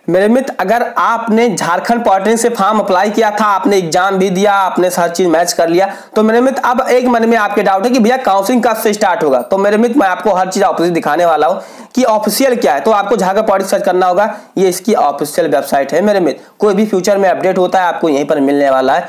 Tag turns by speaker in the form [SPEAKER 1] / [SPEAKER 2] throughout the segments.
[SPEAKER 1] मेरे मित्र, अगर आपने झारखंड पॉलिटेक्निक से फॉर्म अप्लाई किया था, आपने एग्जाम भी दिया, आपने हर चीज मैच कर लिया, तो मेरे मित्र अब एक मन में आपके डाउट है कि भैया काउंसलिंग कब से स्टार्ट होगा। तो मेरे मित्र मैं आपको हर चीज ऑफिशियल दिखाने वाला हूं कि ऑफिशियल क्या है। तो आपको झारखंड पॉलिटेक्निक सर्च करना होगा, ये इसकी ऑफिशियल वेबसाइट है मेरे मित्र। कोई भी फ्यूचर में अपडेट होता है आपको यहीं पर मिलने वाला है,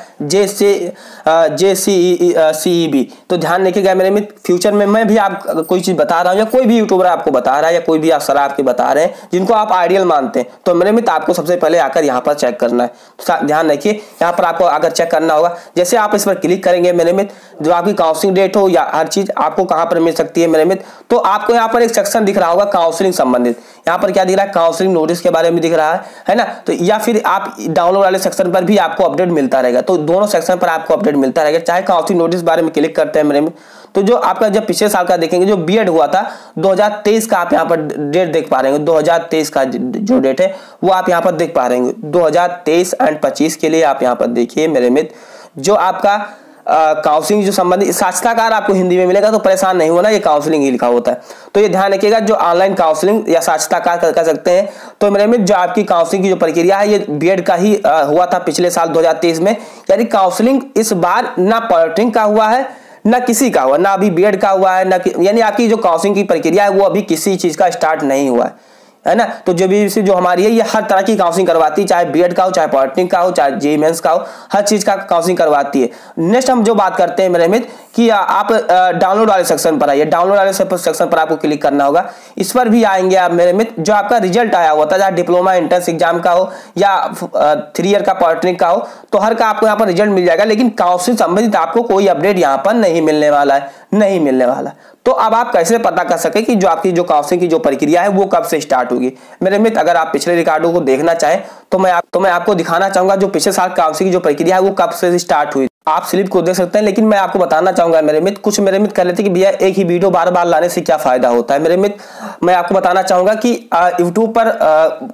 [SPEAKER 1] JCEB। तो ध्यान रखिएगा मेरे मित्र, फ्यूचर में मैं भी आप कोई चीज बता रहा हूँ या कोई भी यूट्यूबर आपको बता रहा है या कोई भी आप सर आपके बता रहे हैं जिनको आप आइडियल मानते हैं, तो मेरे मित्र आपको सबसे पहले आकर यहाँ पर चेक करना है। तो ध्यान रखिए, यहाँ पर आपको अगर चेक करना होगा, जैसे आप इस पर क्लिक करेंगे मेरे मित्र, जो आपकी काउंसलिंग डेट हो या हर चीज आपको कहाँ पर मिल सकती है मेरे मित्र, तो आपको यहाँ पर एक सेक्शन दिख रहा होगा काउंसलिंग संबंधित। यहाँ पर क्या दिख रहा है, काउंसलिंग नोटिस के बारे में दिख रहा है ना। तो या फिर आप डाउनलोड वाले सेक्शन पर भी आपको अपडेट मिलता रहेगा। तो दोनों सेक्शन पर आपको अपडेट मिलता रहेगा। चाहे काउंसलिंग नोटिस बारे में क्लिक करते हैं मेरे में, तो जो आपका जब पिछले साल का देखेंगे जो बीएड हुआ था 2023 का, आप यहाँ पर डेट देख पा रहे हैं। 2023 का जो डेट है वो आप यहाँ पर देख पा रहे हैं। 2023 एंड 25 के लिए आप यहाँ पर देखिए मेरे मित्र, जो आपका काउंसलिंग जो संबंधित साक्षात्कार आपको हिंदी में मिलेगा, तो परेशान नहीं होना, ये काउंसलिंग ही लिखा होता है। तो ये ध्यान रखिएगा, जो ऑनलाइन काउंसलिंग या साक्षात्कार कर सकते हैं। तो मेरे में जो आपकी काउंसलिंग की जो प्रक्रिया है ये बीएड का ही हुआ था पिछले साल 2023 में। यानी काउंसलिंग इस बार ना पॉलिटेक्निक का हुआ है ना किसी का हुआ, ना अभी बीएड का हुआ है, ना यानी आपकी जो काउंसलिंग की प्रक्रिया है वो अभी किसी चीज का स्टार्ट नहीं हुआ है ना। तो जो हमारी है ये हर तरह की काउंसलिंग करवाती है, चाहे बीएड का हो, चाहे पॉलिटेक्निक का हो, चाहे जेईई मेंस का हो, हर चीज का काउंसलिंग करवाती है। नेक्स्ट हम जो बात करते हैं मेरे मित्र कि आप डाउनलोड वाले सेक्शन पर आइए। डाउनलोड वाले सेक्शन पर आपको क्लिक करना होगा। इस पर भी आएंगे आप मेरे मित्र, जो आपका रिजल्ट आया हुआ था, चाहे डिप्लोमा एंट्रेंस एग्जाम का हो या 3 ईयर का पॉलिटेक्निक का हो, तो हर का आपको यहाँ पर रिजल्ट मिल जाएगा। लेकिन काउंसलिंग संबंधित आपको कोई अपडेट यहाँ पर नहीं मिलने वाला है, नहीं मिलने वाला। तो अब आप कैसे पता कर सके कि जो आपकी जो काउंसलिंग की जो प्रक्रिया है वो कब से स्टार्ट होगी। मेरे मित्र, अगर आप पिछले रिकॉर्डों को देखना चाहें तो मैं आपको दिखाना चाहूंगा जो पिछले साल काउंसलिंग की जो प्रक्रिया है वो कब से स्टार्ट हुई। आप स्लिप को देख सकते हैं, लेकिन मैं आपको बताना चाहूंगा मेरे मित्र, कुछ मेरे मित्र कह लेते कि भैया एक ही वीडियो बार बार लाने से क्या फायदा होता है। मेरे मित्र, मैं आपको बताना चाहूंगा कि यूट्यूब पर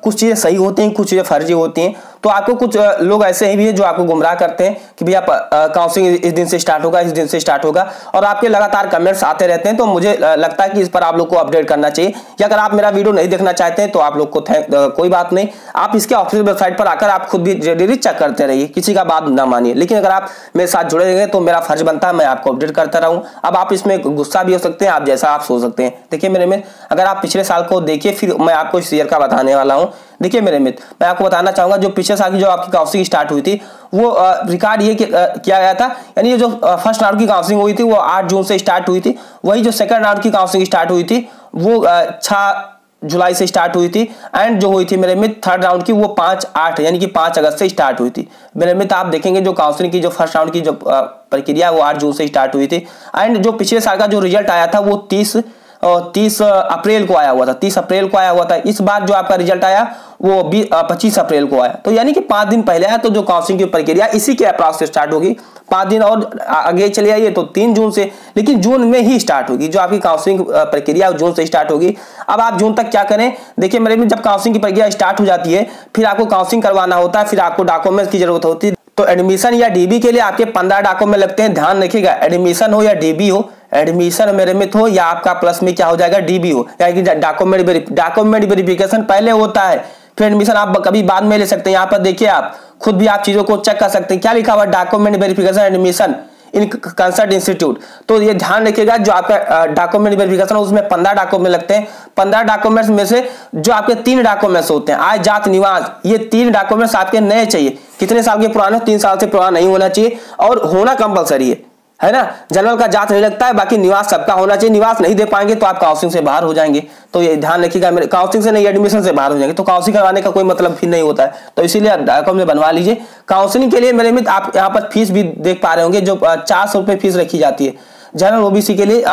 [SPEAKER 1] कुछ चीजें सही होती हैं, कुछ चीजें फर्जी होती हैं। तो आपको कुछ लोग ऐसे ही भी है जो आपको गुमराह करते हैं कि भैया काउंसलिंग इस दिन से स्टार्ट होगा, इस दिन से स्टार्ट होगा, और आपके लगातार कमेंट्स आते रहते हैं। तो मुझे लगता है कि इस पर आप लोग को अपडेट करना चाहिए। या अगर आप मेरा वीडियो नहीं देखना चाहते हैं तो आप लोग को कोई बात नहीं, आप इसके ऑफिशियल वेबसाइट पर आकर आप खुद भी डेली चेक करते रहिए, किसी का बात ना मानिए। लेकिन अगर आप मेरे साथ जुड़े रहेंगे तो मेरा फर्ज बनता है मैं आपको अपडेट करता रहूं। अब आप इसमें गुस्सा भी हो सकते हैं, आप जैसा आप सोच सकते हैं। देखिए मेरे में, अगर आप पिछले साल को देखिए, फिर मैं आपको इस ईयर का बताने वाला हूं। देखिए मेरे मित्र, मैं आपको बताना चाहूंगा जो पिछले साल की जो आपकी काउंसलिंग स्टार्ट हुई थी वो रिकॉर्ड ये किया गया था। यानी जो फर्स्ट राउंड की काउंसलिंग हुई थी वो 8 जून से स्टार्ट हुई थी। वही जो सेकंड राउंड की काउंसलिंग स्टार्ट हुई थी वो 6 जुलाई से स्टार्ट हुई थी। एंड जो हुई थी मेरे मित्र थर्ड राउंड की वो 5/8 यानी कि 5 अगस्त से स्टार्ट हुई थी। मेरे मित्र, आप देखेंगे जो काउंसलिंग की जो फर्स्ट राउंड की जो प्रक्रिया वो 8 जून से स्टार्ट हुई थी। एंड जो पिछले साल का जो रिजल्ट आया था वो 30 अप्रैल को आया हुआ था। 30 अप्रैल को आया हुआ था। इस बार जो आपका रिजल्ट आया वो 25 अप्रैल को आया। तो यानी कि 5 दिन पहले आया। तो जो काउंसलिंग की प्रक्रिया इसी के अप्रॉक्स से स्टार्ट होगी। 5 दिन और आगे चले आइए तो 3 जून से, लेकिन जून में ही स्टार्ट होगी जो आपकी काउंसलिंग प्रक्रिया जून से स्टार्ट होगी। अब आप जून तक क्या करें, देखिए मेरे में, जब काउंसलिंग की प्रक्रिया स्टार्ट हो जाती है फिर आपको काउंसलिंग करवाना होता है, फिर आपको डॉक्यूमेंट्स की जरूरत होती है। तो एडमिशन या डीबी के लिए आपके 15 डॉक्यूमेंट लगते हैं। ध्यान रखिएगा, एडमिशन हो या डीबी हो, एडमिशन मेरे में हो या आपका प्लस में क्या हो जाएगा डीबी हो, यानी कि डॉक्यूमेंट वेरिफिकेशन पहले होता है, फिर एडमिशन आप कभी बाद में ले सकते हैं। यहाँ पर देखिए, आप खुद भी आप चीजों को चेक कर सकते हैं। क्या लिखा हुआ, document verification admission in concert institute. तो ये ध्यान रखिएगा, जो आपका डॉक्यूमेंट वेरिफिकेशन है उसमें 15 डॉक्यूमेंट लगते हैं। 15 डॉक्यूमेंट्स में से जो आपके 3 डॉक्यूमेंट्स होते हैं, आय, जात, निवास, ये 3 डॉक्यूमेंट्स आपके नए चाहिए। कितने साल के पुराने, 3 साल से पुराना नहीं होना चाहिए और होना कंपलसरी है ना। जनरल का जात नहीं लगता है, बाकी निवास सबका होना चाहिए। निवास नहीं दे पाएंगे तो आप काउंसलिंग से बाहर हो जाएंगे। तो ये ध्यान रखिएगा, मेरे काउंसलिंग से नहीं, एडमिशन से बाहर हो जाएंगे। तो काउंसलिंग करवाने का कोई मतलब फिर नहीं होता है। तो इसीलिए डॉक्यूमेंट बनवा लीजिए। काउंसलिंग के लिए मेरे मित्र, आप यहाँ पर फीस भी देख पा रहे होंगे, जो 400 रुपये फीस रखी जाती है। जनरल ओबीसी के लिए,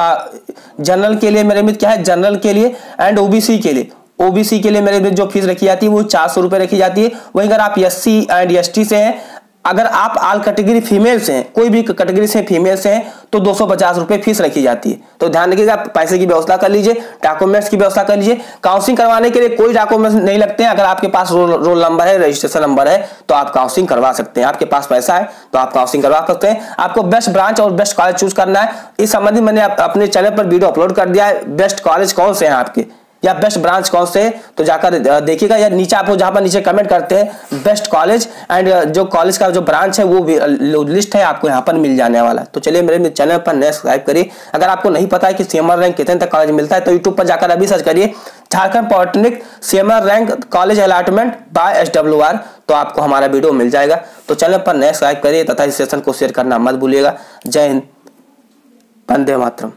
[SPEAKER 1] जनरल के लिए मेरे मित्र क्या है, जनरल के लिए एंड ओबीसी के लिए, ओबीसी के लिए मेरे मित्र जो फीस रखी जाती है वो 400 रुपये रखी जाती है। वहीं अगर आप एससी एंड एसटी से हैं, अगर आप ऑल कैटेगरी फीमेल से हैं, कोई भी कैटेगरी से फीमेल से हैं, तो 250 रुपये फीस रखी जाती है। तो ध्यान रखिएगा, पैसे की व्यवस्था कर लीजिए, डॉक्यूमेंट्स की व्यवस्था कर लीजिए। काउंसलिंग करवाने के लिए कोई डॉक्यूमेंट्स नहीं लगते हैं। अगर आपके पास रोल नंबर है, रजिस्ट्रेशन नंबर है, तो आप काउंसलिंग करवा सकते हैं। आपके पास पैसा है तो आप काउंसलिंग करवा सकते हैं। आपको बेस्ट ब्रांच और बेस्ट कॉलेज चूज करना है। इस संबंधी मैंने अपने चैनल पर वीडियो अपलोड कर दिया है, बेस्ट कॉलेज कौन से हैं आपके, या बेस्ट ब्रांच कौन से, तो जाकर देखिएगा। या नीचे आपको जहां पर नीचे कमेंट करते हैं बेस्ट कॉलेज एंड जो कॉलेज का जो ब्रांच है वो लिस्ट है आपको यहाँ पर मिल जाने वाला है। तो चलिए मेरे चैनल पर नए सब्सक्राइब करिए। अगर आपको नहीं पता है कि सीएमआर रैंक कितने तक कॉलेज मिलता है तो यूट्यूब पर जाकर अभी सर्च करिए Jharkhand polytechnic CMR rank college allotment by SWR, तो आपको हमारा वीडियो मिल जाएगा। तो चैनल पर नए सब्सक्राइब करिए तथा इस सेशन को शेयर करना मत भूलिएगा। जय हिंद, वंदे मातरम।